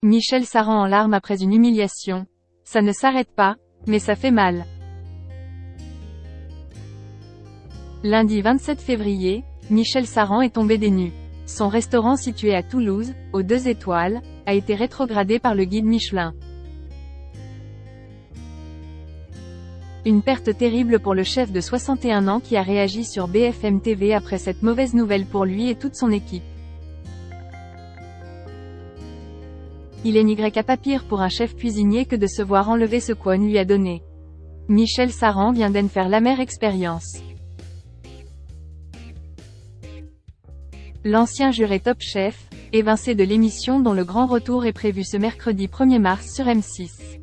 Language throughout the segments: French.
Michel Saran en larmes après une humiliation. Ça ne s'arrête pas, mais ça fait mal. Lundi 27 février, Michel Saran est tombé des nues. Son restaurant situé à Toulouse, aux 2 étoiles, a été rétrogradé par le guide Michelin. Une perte terrible pour le chef de 61 ans qui a réagi sur BFM TV après cette mauvaise nouvelle pour lui et toute son équipe. Il n'est pas pire pour un chef cuisinier que de se voir enlever ce qu'on lui a donné. Michel Saran vient d'en faire l'amère expérience. L'ancien juré Top Chef, évincé de l'émission dont le grand retour est prévu ce mercredi 1er mars sur M6,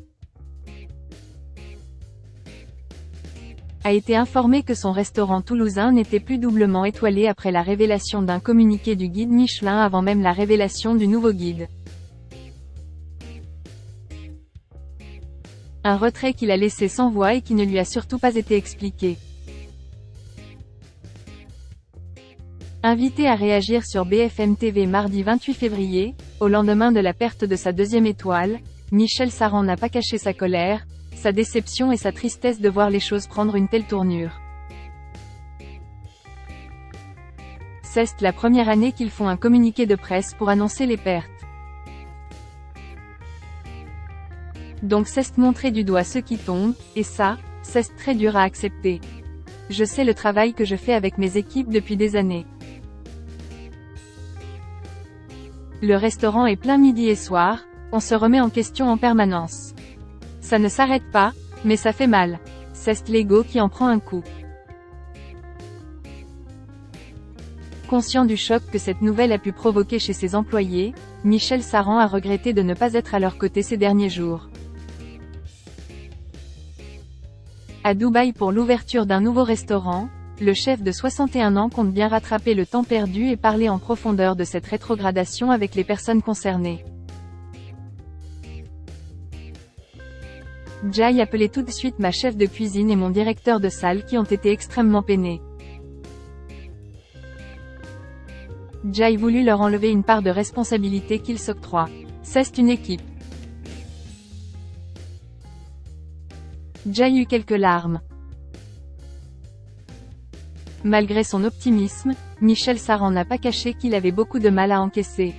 a été informé que son restaurant toulousain n'était plus doublement étoilé après la révélation d'un communiqué du guide Michelin avant même la révélation du nouveau guide. Un retrait qu'il a laissé sans voix et qui ne lui a surtout pas été expliqué. Invité à réagir sur BFM TV mardi 28 février, au lendemain de la perte de sa 2e étoile, Michel Saran n'a pas caché sa colère, sa déception et sa tristesse de voir les choses prendre une telle tournure. C'est la première année qu'ils font un communiqué de presse pour annoncer les pertes. Donc c'est montrer du doigt ceux qui tombent, et ça, c'est très dur à accepter. Je sais le travail que je fais avec mes équipes depuis des années. Le restaurant est plein midi et soir, on se remet en question en permanence. Ça ne s'arrête pas, mais ça fait mal. C'est l'ego qui en prend un coup. Conscient du choc que cette nouvelle a pu provoquer chez ses employés, Michel Saran a regretté de ne pas être à leur côté ces derniers jours. À Dubaï pour l'ouverture d'un nouveau restaurant, le chef de 61 ans compte bien rattraper le temps perdu et parler en profondeur de cette rétrogradation avec les personnes concernées. J'ai appelé tout de suite ma chef de cuisine et mon directeur de salle qui ont été extrêmement peinés. J'ai voulu leur enlever une part de responsabilité qu'ils s'octroient. C'est une équipe. J'ai eu quelques larmes. Malgré son optimisme, Michel Saran n'a pas caché qu'il avait beaucoup de mal à encaisser.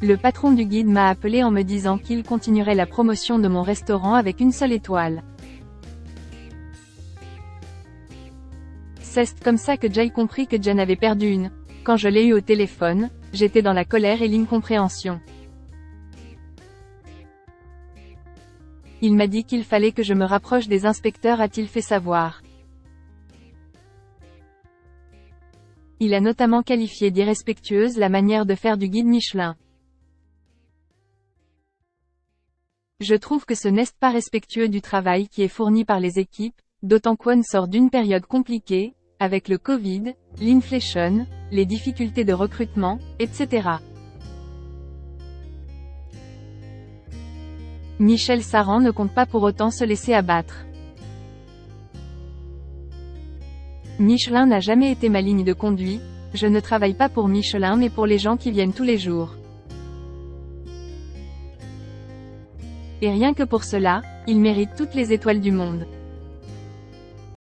Le patron du guide m'a appelé en me disant qu'il continuerait la promotion de mon restaurant avec une seule étoile. C'est comme ça que j'ai compris que Jen avait perdu une. Quand je l'ai eu au téléphone, j'étais dans la colère et l'incompréhension. Il m'a dit qu'il fallait que je me rapproche des inspecteurs, a-t-il fait savoir. Il a notamment qualifié d'irrespectueuse la manière de faire du guide Michelin. Je trouve que ce n'est pas respectueux du travail qui est fourni par les équipes, d'autant qu'on sort d'une période compliquée, avec le Covid, l'inflation, les difficultés de recrutement, etc. Michel Saran ne compte pas pour autant se laisser abattre. Michelin n'a jamais été ma ligne de conduite, je ne travaille pas pour Michelin mais pour les gens qui viennent tous les jours. Et rien que pour cela, il mérite toutes les étoiles du monde.